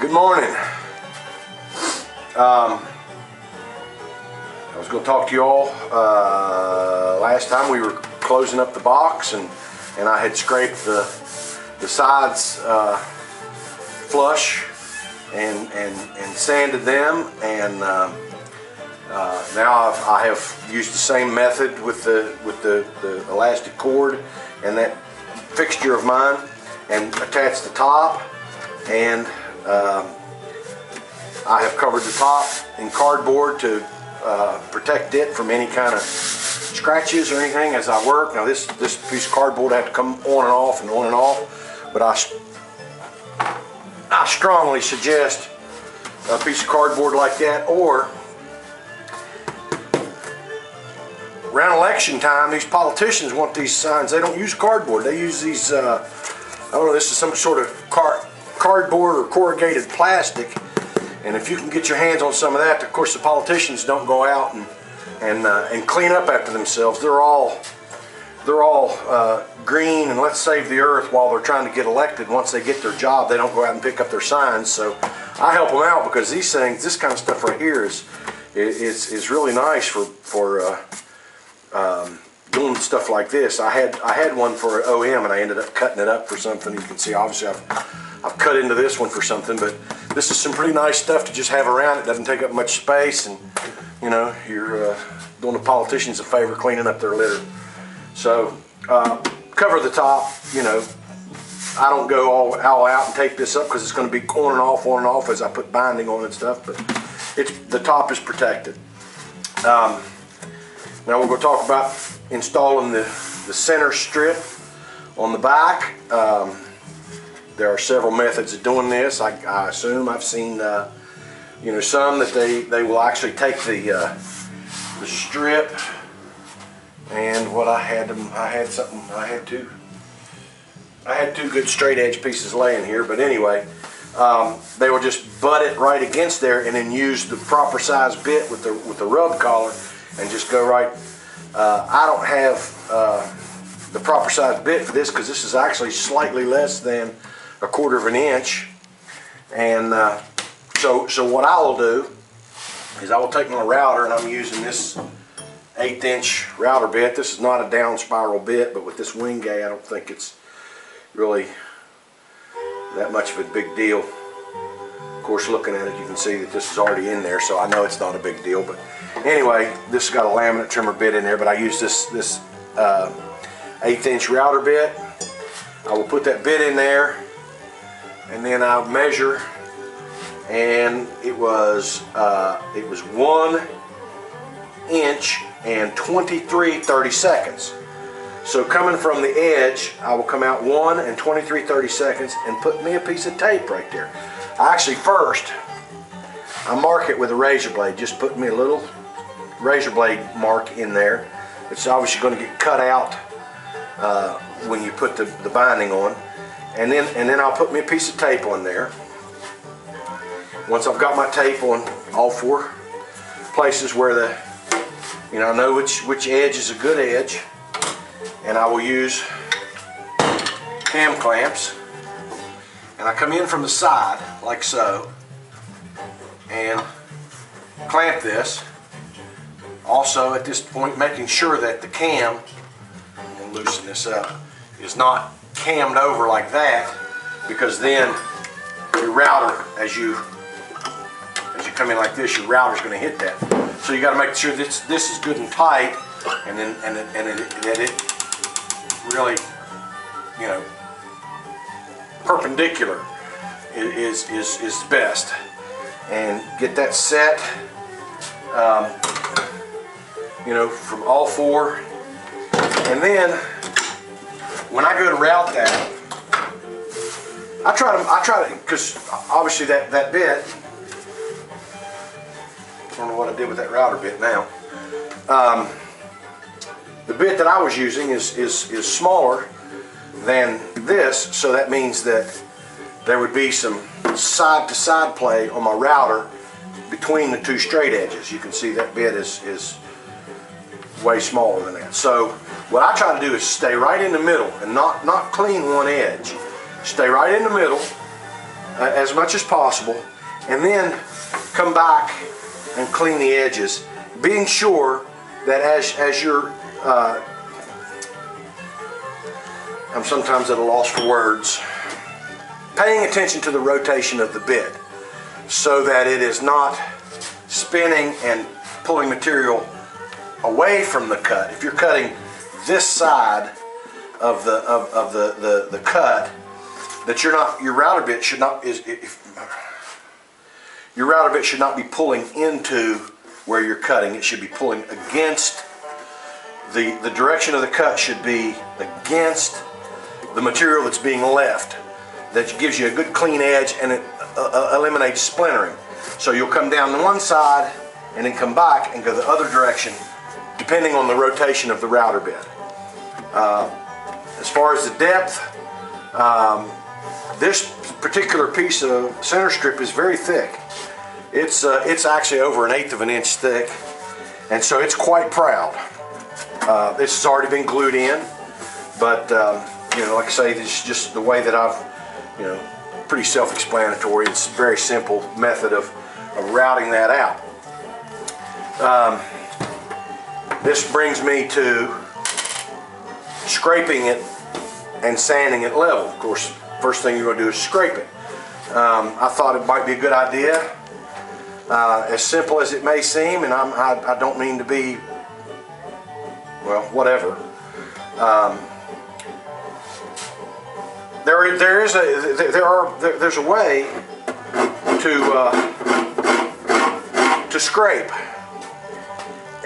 Good morning. I was going to talk to you all. Last time we were closing up the box, and I had scraped the sides flush and sanded them, and now I have used the same method with the elastic cord and that fixture of mine, and attached the top, and I have covered the top in cardboard to protect it from any kind of scratches or anything as I work. Now this piece of cardboard I have to come on and off and on and off, but I strongly suggest a piece of cardboard like that, or around election time, these politicians want these signs. They don't use cardboard. They use these, I don't know, this is some sort of cardboard or corrugated plastic. And if you can get your hands on some of that, of course the politicians don't go out and clean up after themselves. They're all green and let's save the earth while they're trying to get elected. Once they get their job, they don't go out and pick up their signs. So I help them out, because these things, this kind of stuff right here is really nice for doing stuff like this. I had one for OM, and I ended up cutting it up for something. You can see obviously I've cut into this one for something, but this is some pretty nice stuff to just have around. It doesn't take up much space, and you know, you're doing the politicians a favor cleaning up their litter. So cover the top. You know, I don't go all out and take this up, because it's going to be on and off as I put binding on and stuff, but the top is protected. Now we're going to talk about installing the center strip on the back. There are several methods of doing this. I assume I've seen you know, some that they will actually take the strip, and what I had two good straight edge pieces laying here, but anyway, they will just butt it right against there and then use the proper size bit with the rub collar and just go right. I don't have the proper size bit for this, because this is actually slightly less than 1/4 of an inch, and so what I will do is I will take my router, and I'm using this 1/8 inch router bit. This is not a down spiral bit, but with this wing gay, I don't think it's really that much of a big deal. Of course, looking at it, you can see that this is already in there, so I know it's not a big deal. But anyway, this has got a laminate trimmer bit in there, but I use this 1/8 inch router bit. I will put that bit in there, and then I'll measure, and it was 1 inch and 23/32. So coming from the edge, I will come out 1 and 23/32 and put me a piece of tape right there. Actually, first I mark it with a razor blade. Just put me a little razor blade mark in there. It's obviously going to get cut out when you put the binding on, and then I'll put me a piece of tape on there. Once I've got my tape on all 4 places where I know which edge is a good edge, and I will use cam clamps, and I come in from the side like so and clamp this. Also at this point, making sure that the cam, I'm going to loosen this up, is not cammed over like that, because then your router, as you come in like this, your router's going to hit that. So you got to make sure this is good and tight, and that it really, you know, perpendicular is best, and get that set, you know, from all 4. And then when I go to route that, I try to, because obviously that bit, I don't know what I did with that router bit now. The bit that I was using is smaller than this, so that means that there would be some side-to-side play on my router between the 2 straight edges. You can see that bit is way smaller than that. So what I try to do is stay right in the middle and not clean one edge. Stay right in the middle as much as possible, and then come back and clean the edges, being sure that as you're I'm sometimes at a loss for words, paying attention to the rotation of the bit so that it is not spinning and pulling material away from the cut. If you're cutting this side of the cut, that your router bit should not be pulling into where you're cutting. It should be pulling against the direction of the cut should be against the material that's being left. That gives you a good clean edge, and it eliminates splintering. So you'll come down to one side and then come back and go the other direction depending on the rotation of the router bit. As far as the depth, this particular piece of center strip is very thick. It's actually over 1/8 of an inch thick, and so it's quite proud. This has already been glued in, but you know, like I say, this is just the way that I've, you know, pretty self-explanatory. It's a very simple method of routing that out. This brings me to scraping it and sanding it level. Of course, first thing you're going to do is scrape it. I thought it might be a good idea, as simple as it may seem, and I don't mean to be, well, whatever. There's a way to scrape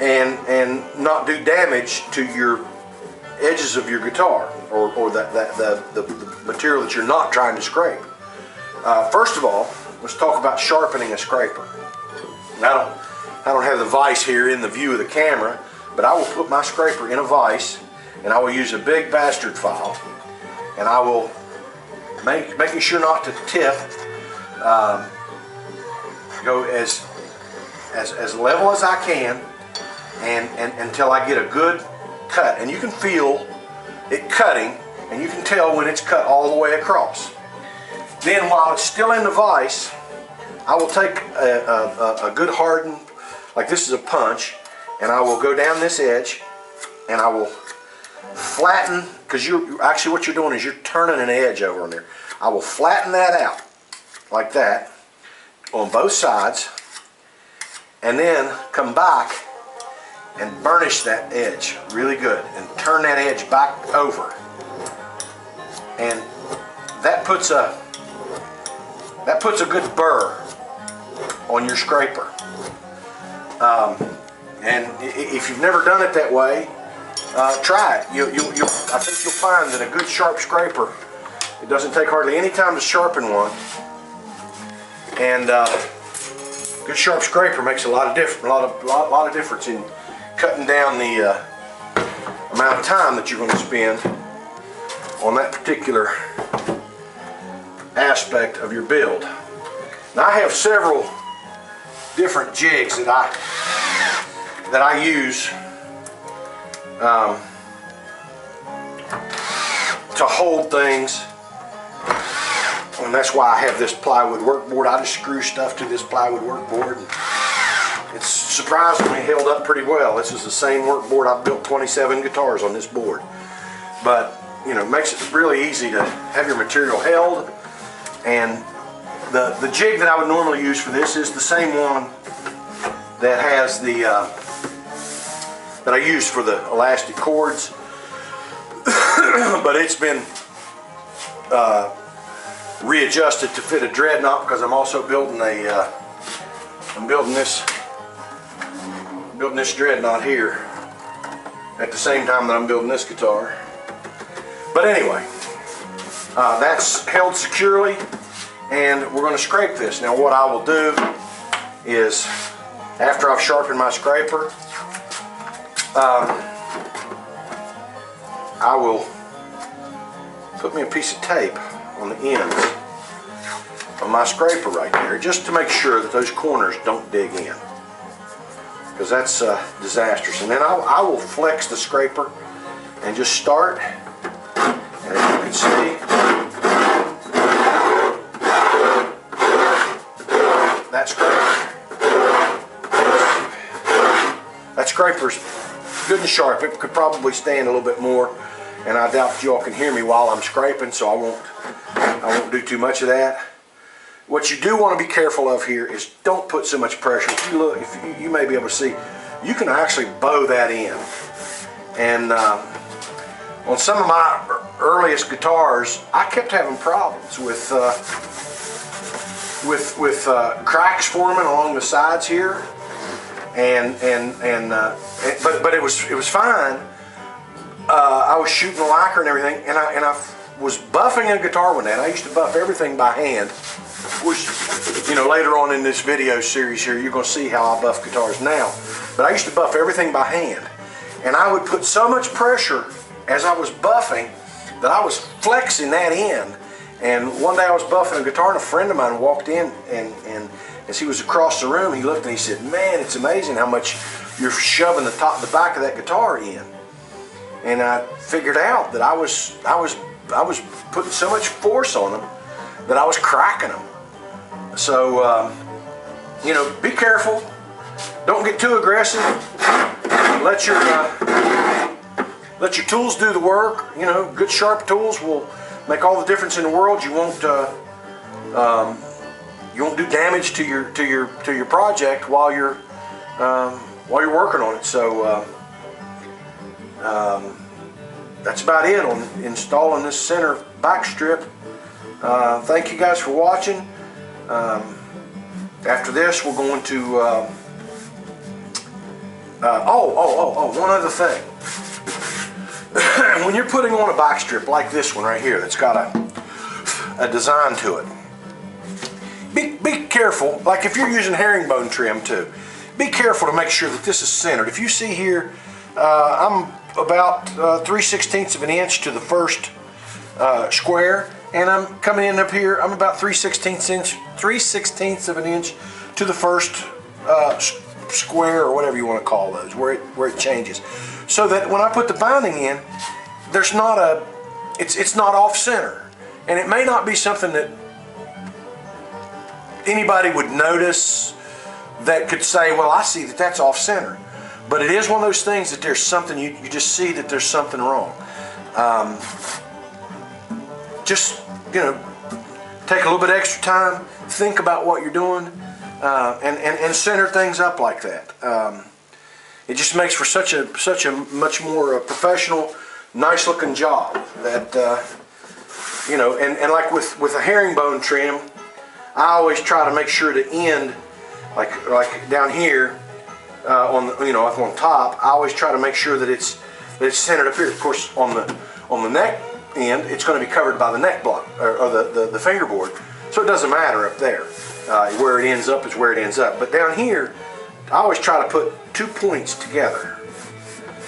and not do damage to your edges of your guitar, or the material that you're not trying to scrape. First of all, let's talk about sharpening a scraper. I don't have the vise here in the view of the camera, but I will put my scraper in a vise, and I will use a big bastard file, and I will making sure not to tip, go as level as I can, and until I get a good cut. And you can feel it cutting, and you can tell when it's cut all the way across. Then while it's still in the vise, I will take a good hardened, like this is a punch, and I will go down this edge, and I will flatten, because actually what you're doing is you're turning an edge over on there. I will flatten that out like that on both sides, and then come back and burnish that edge really good and turn that edge back over, and that puts a good burr on your scraper. And if you've never done it that way, try it. I think you'll find that a good sharp scraper, it doesn't take hardly any time to sharpen one, and good sharp scraper makes a lot of difference in cutting down the amount of time that you're going to spend on that particular aspect of your build. Now, I have several different jigs that I use to hold things, and that's why I have this plywood workboard. I just screw stuff to this plywood workboard, and it's surprisingly held up pretty well. This is the same workboard. I've built 27 guitars on this board, but you know, it makes it really easy to have your material held. And the jig that I would normally use for this is the same one that has the that I use for the elastic cords, but it's been readjusted to fit a dreadnought, because I'm also building this dreadnought here at the same time that I'm building this guitar. But anyway, that's held securely, and we're going to scrape this. Now, what I will do is, after I've sharpened my scraper, I will put me a piece of tape on the ends of my scraper right there, just to make sure that those corners don't dig in, because that's disastrous. And then I will flex the scraper and just start, and as you can see, scraper's good and sharp. It could probably stand a little bit more, and I doubt you all can hear me while I'm scraping, so I won't do too much of that. What you do want to be careful of here is don't put so much pressure. If you look, if you may be able to see, you can actually bow that in. And on some of my earliest guitars, I kept having problems with cracks forming along the sides here, but it was fine. I was shooting the lacquer and everything, and I was buffing a guitar one day. And I used to buff everything by hand, which, you know, later on in this video series here, you're going to see how I buff guitars now. But I used to buff everything by hand, and I would put so much pressure as I was buffing that I was flexing that end. And one day I was buffing a guitar, and a friend of mine walked in, and as he was across the room, he looked and he said, "Man, it's amazing how much you're shoving the back of that guitar in." And I figured out that I was putting so much force on them that I was cracking them. So you know, be careful. Don't get too aggressive. Let your tools do the work. You know, good sharp tools will make all the difference in the world. You won't do damage to your project while you're working on it. So that's about it on installing this center backstrip. Thank you guys for watching. After this, we're going to one other thing. When you're putting on a backstrip like this one right here, that's got a design to it, be careful. Like if you're using herringbone trim too, be careful to make sure that this is centered. If you see here, I'm about 3/16 of an inch to the first square, and I'm coming in up here, I'm about 3/16 of an inch to the first square, or whatever you want to call those, where it changes, so that when I put the binding in, there's not it's not off center. And it may not be something that anybody would notice that could say, well, I see that that's off center. But it is one of those things that there's something, you just see that there's something wrong. Just, you know, take a little bit extra time, think about what you're doing, and center things up like that. It just makes for such a much more professional, nice looking job that, you know, and like with a herringbone trim, I always try to make sure to end, like down here, on the, you know, up on top, I always try to make sure that it's centered up here. Of course, on the neck end, it's going to be covered by the neck block, or the fingerboard, so it doesn't matter up there. Where it ends up is where it ends up. But down here, I always try to put 2 points together,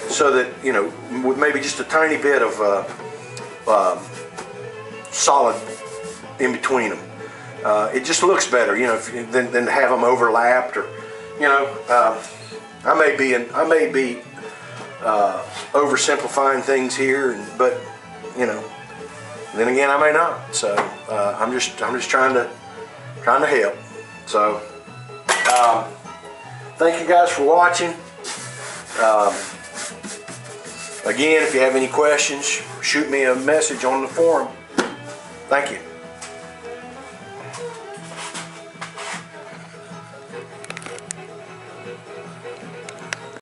so that, you know, with maybe just a tiny bit of solid in between them. It just looks better, you know, than to have them overlapped, or, you know. I may be oversimplifying things here, but, you know, then again I may not. So I'm just trying to help. So thank you guys for watching. Again, if you have any questions, shoot me a message on the forum. Thank you.